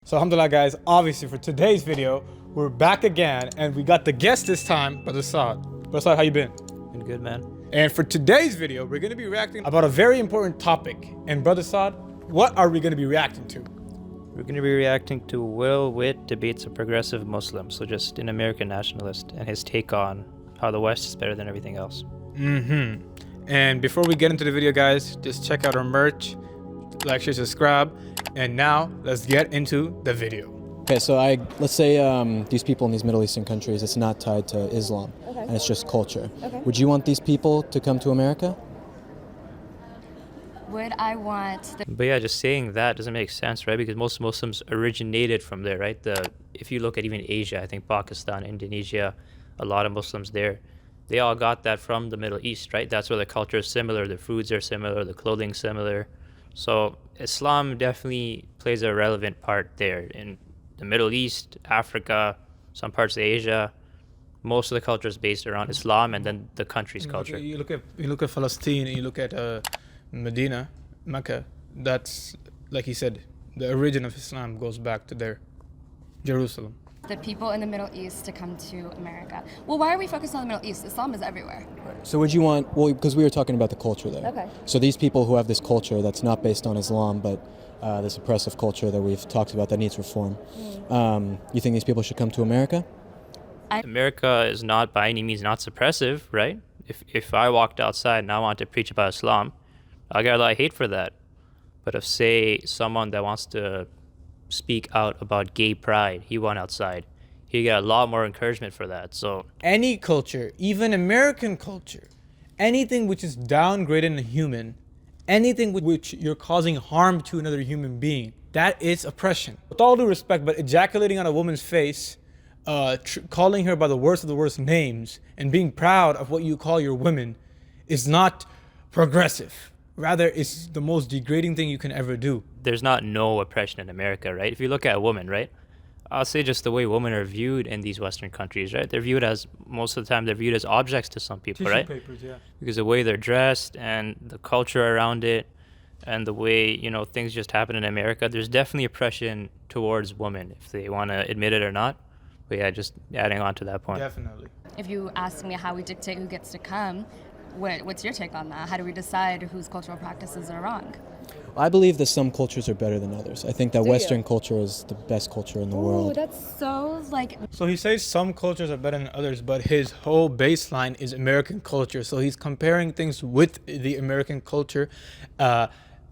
So alhamdulillah guys, obviously for today's video, we're back again and we got the guest this time, Brother Saad. Brother Saad, how you been? Been good, man. And for today's video, we're gonna be reacting about a very important topic. And Brother Saad, what are we gonna be reacting to? We're going to be reacting to Witt debates a progressive Muslim, so just an American nationalist, and his take on how the West is better than everything else. And before we get into the video, guys, just check out our merch, like, share, subscribe, and now let's get into the video. Okay, so let's say these people in these Middle Eastern countries, it's not tied to Islam, and it's just culture. Okay. Would you want these people to come to America? Would I want But yeah, just saying that doesn't make sense, right? Because most Muslims originated from there, right? If you look at even Asia, I think Pakistan, Indonesia, a lot of Muslims there, they all got that from the Middle East, right? That's where the culture is similar, the foods are similar, the clothing's similar. So Islam definitely plays a relevant part there. In the Middle East, Africa, some parts of Asia, most of the culture is based around Islam and then the country's culture. You look at Palestine, and you look at Medina, Mecca. That's, like he said, the origin of Islam goes back to there, Jerusalem. the people in the Middle East to come to America? Well, why are we focused on the Middle East? Islam is everywhere. So would you want, well, because we were talking about the culture there. Okay. So these people who have this culture that's not based on Islam, but this oppressive culture that we've talked about that needs reform, you think these people should come to America? America is not by any means not suppressive, right? If I walked outside and I want to preach about Islam, I got a lot of hate for that. But if, say, someone that wants to speak out about gay pride, he went outside, he got a lot more encouragement for that. So Any culture, even American culture, anything which is downgrading a human, anything with which you're causing harm to another human being, that is oppression. With all due respect, but ejaculating on a woman's face, calling her by the worst of the worst names, and being proud of what you call your women is not progressive. Rather, it's the most degrading thing you can ever do. there's not no oppression in America, right? If you look at women, right? I'll say just the way women are viewed in these Western countries, right? They're viewed as, most of the time, they're viewed as objects to some people, right? Papers, yeah. Because the way they're dressed and the culture around it and the way, things just happen in America, there's definitely oppression towards women, if they want to admit it or not. But yeah, just adding on to that point. Definitely. If you ask me how we dictate who gets to come, what's your take on that? How do we decide whose cultural practices are wrong? I believe that some cultures are better than others. I think that Western culture is the best culture in the world. That's so So he says some cultures are better than others, but his whole baseline is American culture. So he's comparing things with the American culture,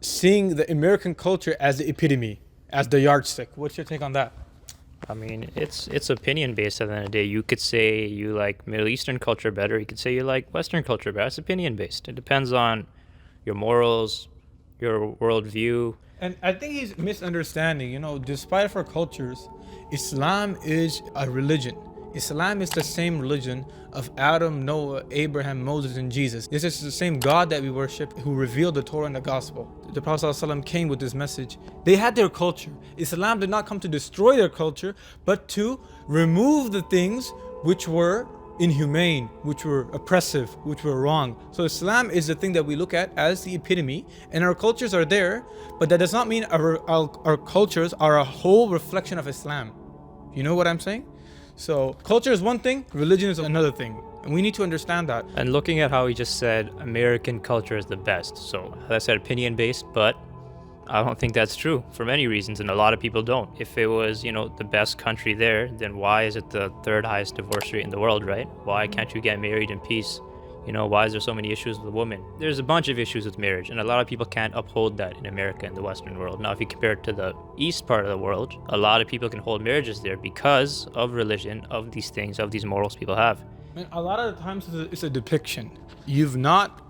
seeing the American culture as the epitome, as the yardstick. What's your take on that? I mean, it's opinion based at the end of the day. You could say you like Middle Eastern culture better. You could say you like Western culture better. It's opinion based. It depends on your morals, your worldview. And I think he's misunderstanding, despite of our cultures, Islam is a religion. Islam is the same religion of Adam, Noah, Abraham, Moses, and Jesus. This is the same God that we worship who revealed the Torah and the gospel. The Prophet ﷺ came with this message. They had their culture. Islam did not come to destroy their culture, but to remove the things which were inhumane, which were oppressive, which were wrong. So Islam is the thing that we look at as the epitome, and our cultures are there, but that does not mean our cultures are a whole reflection of Islam. You know what I'm saying? So culture is one thing, religion is another thing, and we need to understand that. And looking at how he just said American culture is the best. So as I said, opinion based, but I don't think that's true for many reasons, and a lot of people don't. If it was, the best country there, then why is it the third highest divorce rate in the world, right? Why can't you get married in peace? Why is there so many issues with women? There's a bunch of issues with marriage, and a lot of people can't uphold that in America and the Western world. Now, if you compare it to the East part of the world, a lot of people can hold marriages there because of religion, of these things, of these morals people have. Man, a lot of the times it's a depiction. You've not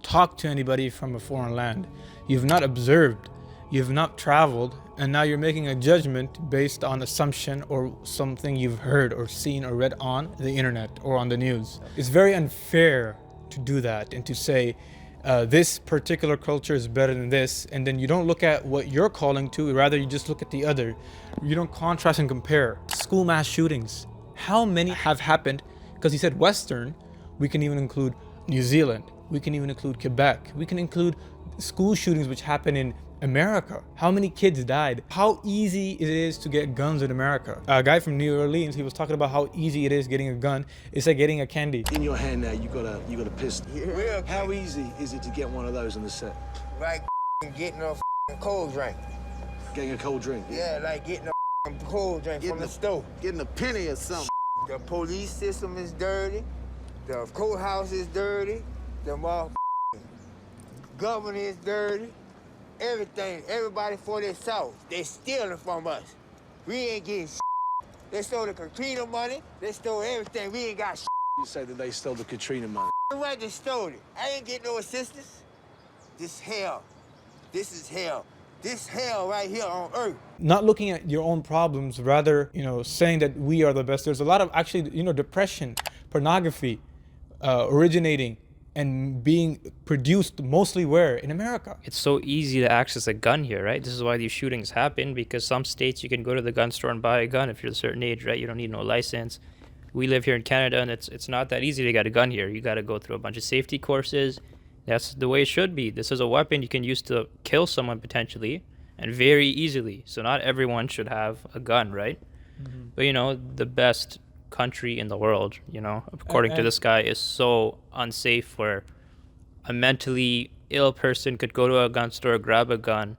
talked to anybody from a foreign land. You've not observed. You've not traveled, and now you're making a judgment based on assumption or something you've heard or seen or read on the internet or on the news. It's very unfair to do that and to say this particular culture is better than this, and then you don't look at what you're calling to, rather you just look at the other. You don't contrast and compare. School mass shootings, how many have happened? Because he said Western, we can even include New Zealand, we can even include Quebec, we can include school shootings which happen in America. How many kids died? How easy it is to get guns in America. A guy from New Orleans, he was talking about how easy it is getting a gun. It's like getting a candy. In your hand now, you got a pistol. Yeah. How easy is it to get one of those in the set? Like getting a cold drink. Getting a cold drink. Yeah, like getting a cold drink from the store. Getting a penny or something. The police system is dirty. The courthouse is dirty. The government is dirty. Everything, everybody for their self. They stealing from us. We ain't getting They stole the Katrina money. They stole everything. We ain't got You say that they stole the Katrina money. I just stole it. I ain't getting no assistance. This hell. This is hell. This hell right here on earth. Not looking at your own problems, rather, saying that we are the best. There's a lot of actually, depression, pornography, originating and being produced mostly where? In America. It's so easy to access a gun here, right? This is why these shootings happen, because some states you can go to the gun store and buy a gun if you're a certain age, right? You don't need no license. We live here in Canada, and it's not that easy to get a gun here. You got to go through a bunch of safety courses. That's the way it should be. This is a weapon you can use to kill someone potentially, and very easily. So not everyone should have a gun, right? Mm-hmm. But the best country in the world, according to this guy, is so unsafe, where a mentally ill person could go to a gun store, grab a gun,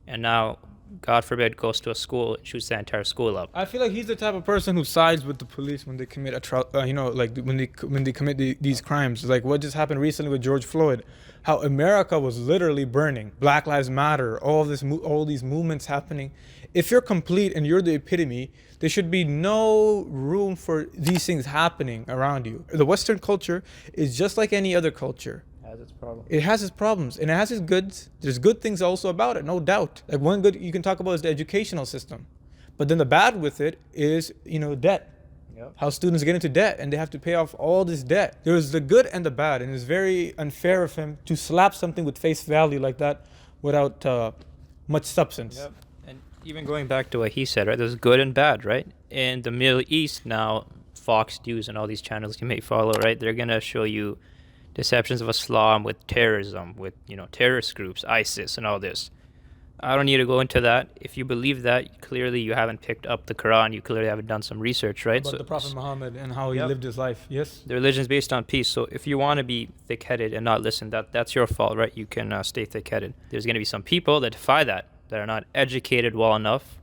and now, God forbid, goes to a school and shoots the entire school up. I feel like he's the type of person who sides with the police when they commit when they commit these crimes. Like what just happened recently with George Floyd, how America was literally burning. Black Lives Matter, all these movements happening. If you're complete and you're the epitome, there should be no room for these things happening around you. The Western culture is just like any other culture. It has its problems and it has its goods. There's good things also about it, no doubt. Like one good you can talk about is the educational system. But then the bad with it is, debt. Yep. How students get into debt and they have to pay off all this debt. There's the good and the bad, and it's very unfair of him to slap something with face value like that without much substance. Yep. And even going back to what he said, right? There's good and bad, right? In the Middle East now, Fox News and all these channels you may follow, right? They're gonna show you deceptions of Islam with terrorism, with terrorist groups, ISIS, and all this. I don't need to go into that. If you believe that, clearly you haven't picked up the Quran. You clearly haven't done some research, right? About the Prophet Muhammad and how he lived his life. Yes. The religion is based on peace. So if you want to be thick-headed and not listen, that's your fault, right? You can stay thick-headed. There's going to be some people that defy that are not educated well enough,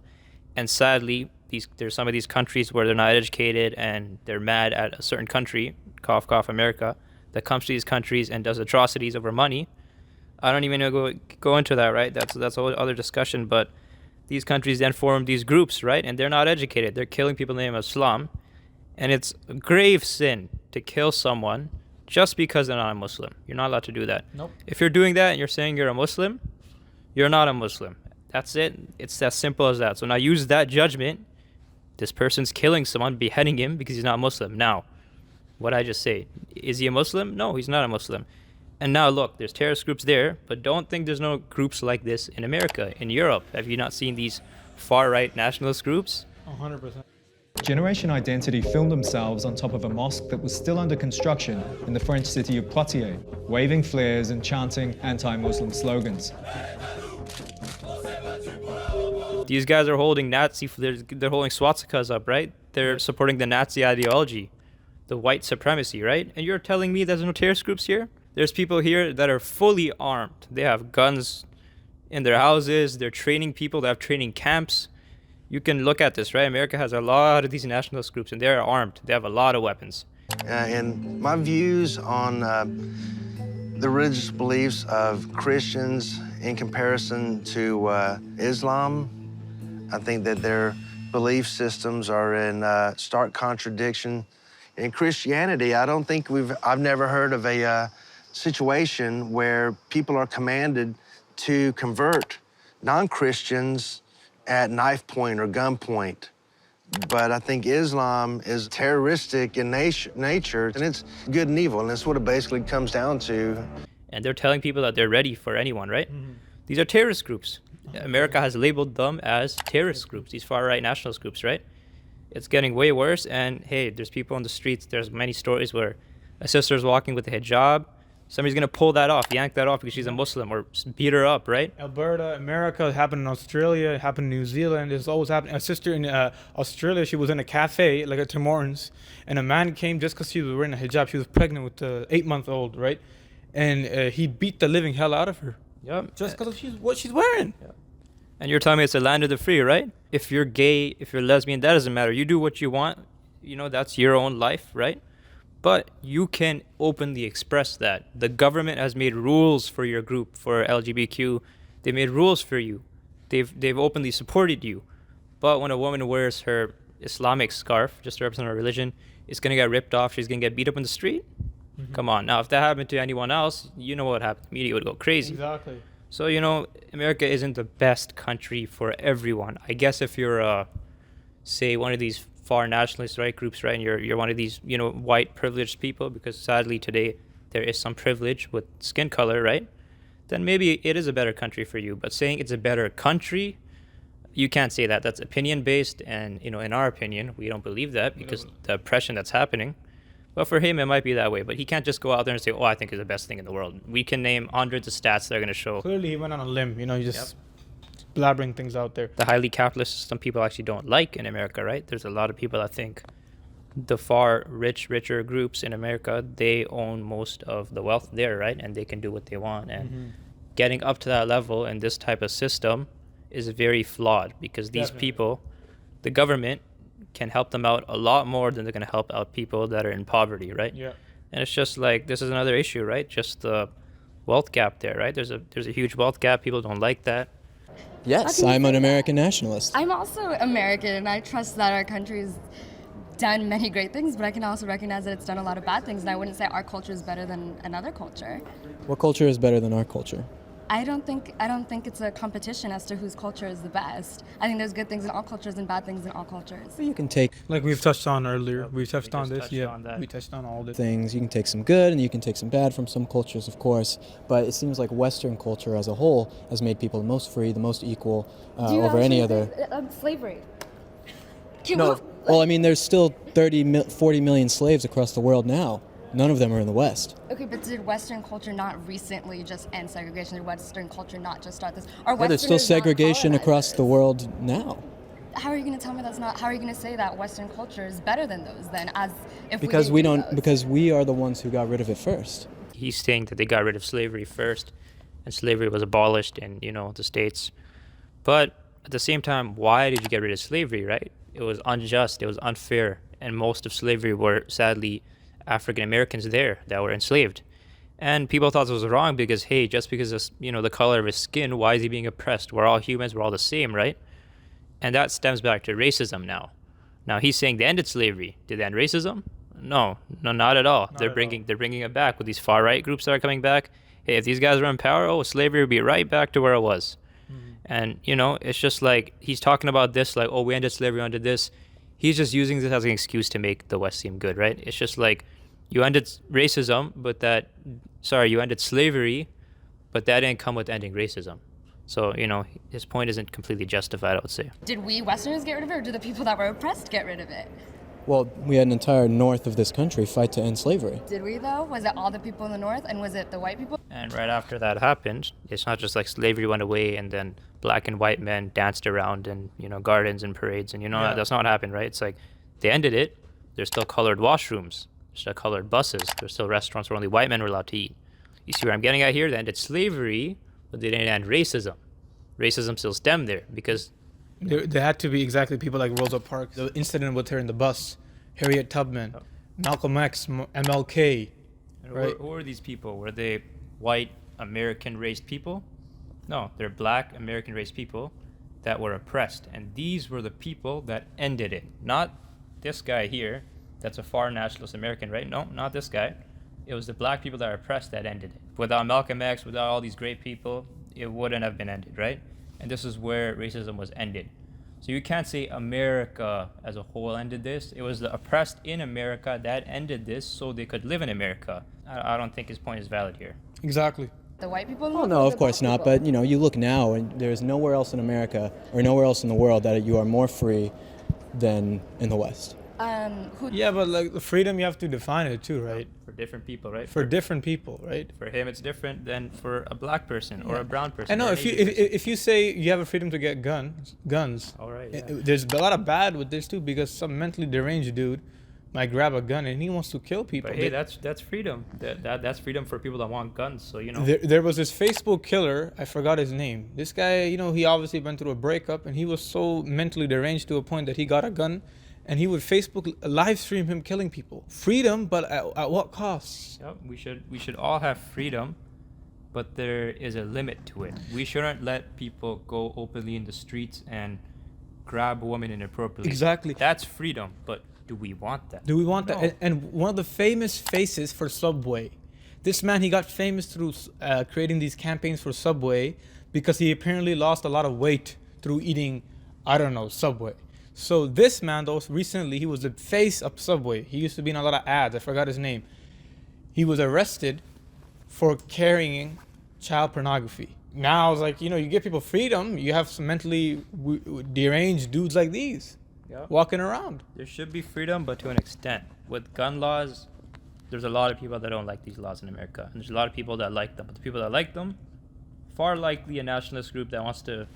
and sadly, there's some of these countries where they're not educated and they're mad at a certain country, cough cough America, that comes to these countries and does atrocities over money. I don't even go into that, right? That's a whole other discussion. But these countries then form these groups, right? And they're not educated. They're killing people in the name of Islam. And it's a grave sin to kill someone just because they're not a Muslim. You're not allowed to do that. Nope. If you're doing that and you're saying you're a Muslim, you're not a Muslim. That's it. It's as simple as that. So now use that judgment. This person's killing someone, beheading him because he's not Muslim. Now, what I just say, is he a Muslim? No, he's not a Muslim. And now look, there's terrorist groups there, but don't think there's no groups like this in America, in Europe. Have you not seen these far-right nationalist groups? 100%. Generation Identity filmed themselves on top of a mosque that was still under construction in the French city of Poitiers, waving flares and chanting anti-Muslim slogans. These guys are holding they're holding swastikas up, right? They're supporting the Nazi ideology, the white supremacy, right? And you're telling me there's no terrorist groups here? There's people here that are fully armed. They have guns in their houses. They're training people. They have training camps. You can look at this, right? America has a lot of these nationalist groups, and they're armed. They have a lot of weapons. And my views on the religious beliefs of Christians in comparison to Islam, I think that their belief systems are in stark contradiction. In Christianity, I don't think I've never heard of a situation where people are commanded to convert non-Christians at knife point or gun point. But I think Islam is terroristic in nature, and it's good and evil, and that's what it basically comes down to. And they're telling people that they're ready for anyone, right? Mm-hmm. These are terrorist groups. America has labeled them as terrorist groups, these far-right nationalist groups, right? It's getting way worse, and hey, there's people on the streets. There's many stories where a sister's walking with a hijab. Somebody's gonna pull that off, yank that off because she's a Muslim, or beat her up, right? Alberta, America, it happened in Australia, it happened in New Zealand, it's always happening. A sister in Australia, she was in a cafe, like a Tim Hortons, and a man came just because she was wearing a hijab. She was pregnant with an 8-month-old, right? And he beat the living hell out of her. Yep. Just because of what she's wearing. Yep. And you're telling me it's the land of the free, right? If you're gay, if you're lesbian, that doesn't matter. You do what you want. You know, that's your own life, right? But you can openly express that. The government has made rules for your group, for LGBTQ. They made rules for you. They've openly supported you. But when a woman wears her Islamic scarf just to represent her religion, it's going to get ripped off. She's going to get beat up in the street. Come on. Now, if that happened to anyone else, you know what happened. The media would go crazy. Exactly. So, you know, America isn't the best country for everyone. I guess if you're, say, one of these far nationalist right groups, right, and you're one of these, you know, white privileged people, because sadly today there is some privilege with skin color, right, then maybe it is a better country for you. But saying it's a better country, you can't say that. That's opinion based, and, you know, in our opinion, we don't believe that because the oppression that's happening. But for him, it might be that way. But he can't just go out there and say, oh, I think it's the best thing in the world. We can name hundreds of stats that are going to show. Clearly, he went on a limb. You know, he just blabbering things out there. The highly capitalist system people actually don't like in America, right? There's a lot of people that think the far richer groups in America, they own most of the wealth there, right? And they can do what they want. And getting up to that level in this type of system is very flawed, because these people, the government, can help them out a lot more than they're going to help out people that are in poverty, right? Yeah. And it's just like, this is another issue, right? Just the wealth gap there, right? There's a huge wealth gap. People don't like that. Yes, I'm an American nationalist. I'm also American, and I trust that our country's done many great things, but I can also recognize that it's done a lot of bad things, and I wouldn't say our culture is better than another culture. What culture is better than our culture? I don't think it's a competition as to whose culture is the best. I think there's good things in all cultures and bad things in all cultures. You can take Like we've touched on earlier. We touched on this. touched We touched on all this. things. You can take some good and you can take some bad from some cultures, of course. But it seems like Western culture as a whole has made people the most free, the most equal over any other. Slavery. No, well, I mean, there's still 40 million slaves across the world now. None of them are in the West. Okay, but did Western culture not recently just end segregation? Did Western culture not just start this? There's still segregation across the world now. How are you going to tell me that's not? How are you going to say that Western culture is better than those then? As if Because we don't. Because we are the ones who got rid of it first. He's saying that they got rid of slavery first, and slavery was abolished in, you know, the States. But at the same time, why did you get rid of slavery, right? It was unjust, it was unfair, and most of slavery were sadly African Americans there that were enslaved. And people thought this was wrong because, hey, just because of, you know, the color of his skin, why is he being oppressed? We're all humans, we're all the same, right? And that stems back to racism now. Now he's saying they ended slavery. Did they end racism? No, not at all. They're bringing it back with these far right groups that are coming back. Hey, if these guys were in power, slavery would be right back to where it was. And, you know, it's just like he's talking about this like, we ended slavery, we ended this. He's just using this as an excuse to make the West seem good, right? It's just like you ended racism, you ended slavery, but that didn't come with ending racism. So, you know, his point isn't completely justified, I would say. Did we Westerners get rid of it, or did the people that were oppressed get rid of it? Well, we had an entire north of this country fight to end slavery. Did we, though? Was it all the people in the north, and was it the white people? And right after that happened, it's not just like slavery went away and then black and white men danced around in, you know, gardens and parades, and, you know, that's not what happened, right? It's like they ended it. There's still colored washrooms. There's still colored buses. There's still restaurants where only white men were allowed to eat. You see where I'm getting at here? They ended slavery, but they didn't end racism. Racism still stemmed there because There had to be exactly people like Rosa Parks. The incident with her in the bus, Harriet Tubman, Malcolm X, MLK. Right? Who were these people? Were they white American-raised people? No, they're black American-raised people that were oppressed. And these were the people that ended it. Not this guy here, that's a far nationalist American, right? No, not this guy. It was the black people that were oppressed that ended it. Without Malcolm X, without all these great people, it wouldn't have been ended, right? And this is where racism was ended. So you can't say America as a whole ended this. It was the oppressed in America that ended this so they could live in America. I don't think his point is valid here. Exactly. The white people? Oh, no, of course not. But, you know, you look now, and there's nowhere else in America or nowhere else in the world that you are more free than in the West. Who? Yeah, but like the freedom, you have to define it too, right? For different people, right? For different people, right? For him, it's different than for a black person or a brown person. I know or an if you Asian person. if you say you have a freedom to get guns, All right, there's a lot of bad with this too, because some mentally deranged dude might grab a gun and he wants to kill people. But hey, that's freedom. That's freedom for people that want guns. So you know. There was this Facebook killer, I forgot his name. This guy, he obviously went through a breakup and he was so mentally deranged to a point that he got a gun and he would Facebook live stream him killing people. Freedom, but at what cost? Yep, we should all have freedom, but there is a limit to it. We shouldn't let people go openly in the streets and grab a woman inappropriately. Exactly. That's freedom, but do we want that? Do we want No. that? And one of the famous faces for Subway, this man, he got famous through creating these campaigns for Subway because he apparently lost a lot of weight through eating, I don't know, Subway. So this man, though, recently, he was the face of Subway. He used to be in a lot of ads. I forgot his name. He was arrested for carrying child pornography. Now, it's like, you give people freedom. You have some mentally deranged dudes like these walking around. There should be freedom, but to an extent. With gun laws, there's a lot of people that don't like these laws in America. And there's a lot of people that like them. But the people that like them, far likely a nationalist group that wants to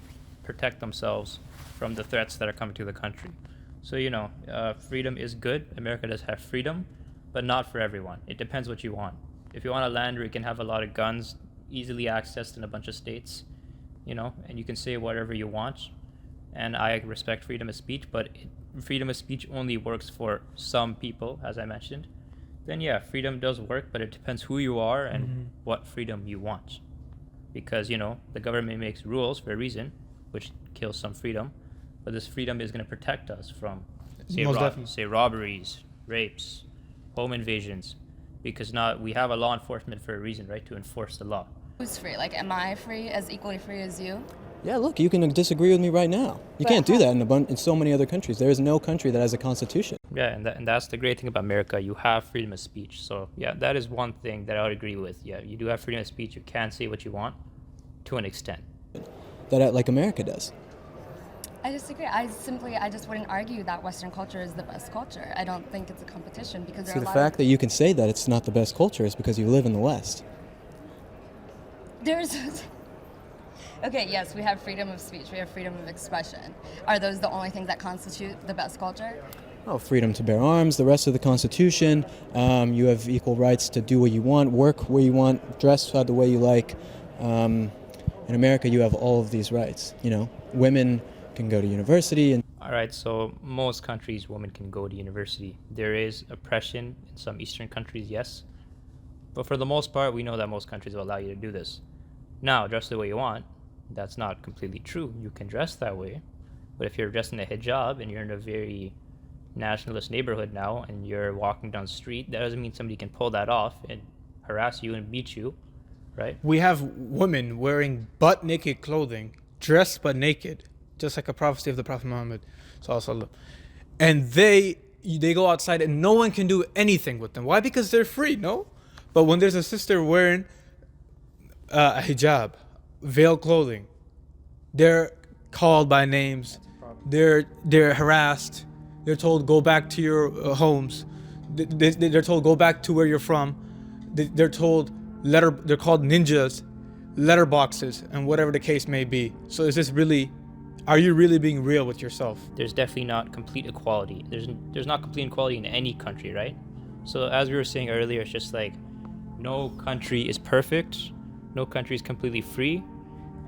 protect themselves from the threats that are coming to the country. So, freedom is good. America does have freedom, but not for everyone. It depends what you want. If you want a land where you can have a lot of guns easily accessed in a bunch of states, and you can say whatever you want, and I respect freedom of speech, but freedom of speech only works for some people, as I mentioned, then yeah, freedom does work, but it depends who you are and what freedom you want. Because, the government makes rules for a reason, which kills some freedom, but this freedom is going to protect us from, say robberies, rapes, home invasions, because we have a law enforcement for a reason, right, to enforce the law. Who's free? Like, am I free, as equally free as you? Yeah, look, you can disagree with me right now. You can't do that in so many other countries. There is no country that has a constitution. Yeah, and that's the great thing about America. You have freedom of speech. So, yeah, that is one thing that I would agree with. Yeah, you do have freedom of speech. You can say what you want to an extent. That like America does. I disagree. I just wouldn't argue that Western culture is the best culture. I don't think it's a competition because See, the fact that you can say that it's not the best culture is because you live in the West. Okay, yes, we have freedom of speech. We have freedom of expression. Are those the only things that constitute the best culture? Oh, freedom to bear arms, the rest of the Constitution. You have equal rights to do what you want, work where you want, dress the way you like. In America, you have all of these rights. Women can go to university. And all right, so most countries, women can go to university. There is oppression in some Eastern countries, yes. But for the most part, we know that most countries will allow you to do this. Now, dress the way you want. That's not completely true. You can dress that way. But if you're dressed in a hijab and you're in a very nationalist neighborhood now and you're walking down the street, that doesn't mean somebody can pull that off and harass you and beat you, right? We have women wearing butt naked clothing, dressed but naked, just like a prophecy of the Prophet Muhammad. And they go outside and no one can do anything with them. Why? Because they're free, no? But when there's a sister wearing a hijab, veiled clothing, they're called by names, they're harassed, they're told go back to your homes, they're told go back to where you're from, they're told they're called ninjas, letterboxes, and whatever the case may be. So are you really being real with yourself? There's definitely not complete equality. There's not complete equality in any country, right? So as we were saying earlier, it's just like no country is perfect, no country is completely free,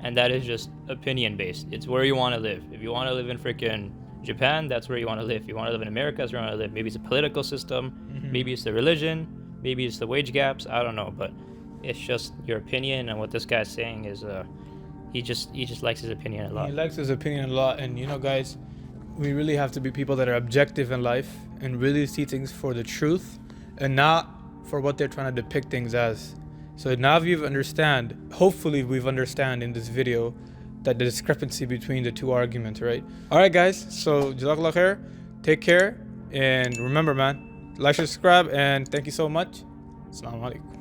and that is just opinion based. It's where you want to live. If you want to live in freaking Japan, that's where you want to live. If you want to live in America, that's where you want to live. Maybe it's a political system, maybe it's the religion, maybe it's the wage gaps, I don't know, but it's just your opinion. And what this guy's saying is he just likes his opinion a lot. He likes his opinion a lot, and guys, we really have to be people that are objective in life and really see things for the truth and not for what they're trying to depict things as. So now hopefully we've understand in this video that the discrepancy between the two arguments, right? All right, guys, so Jazakallah khair, take care, and remember, man, like, subscribe, and thank you so much. Assalamu alaikum.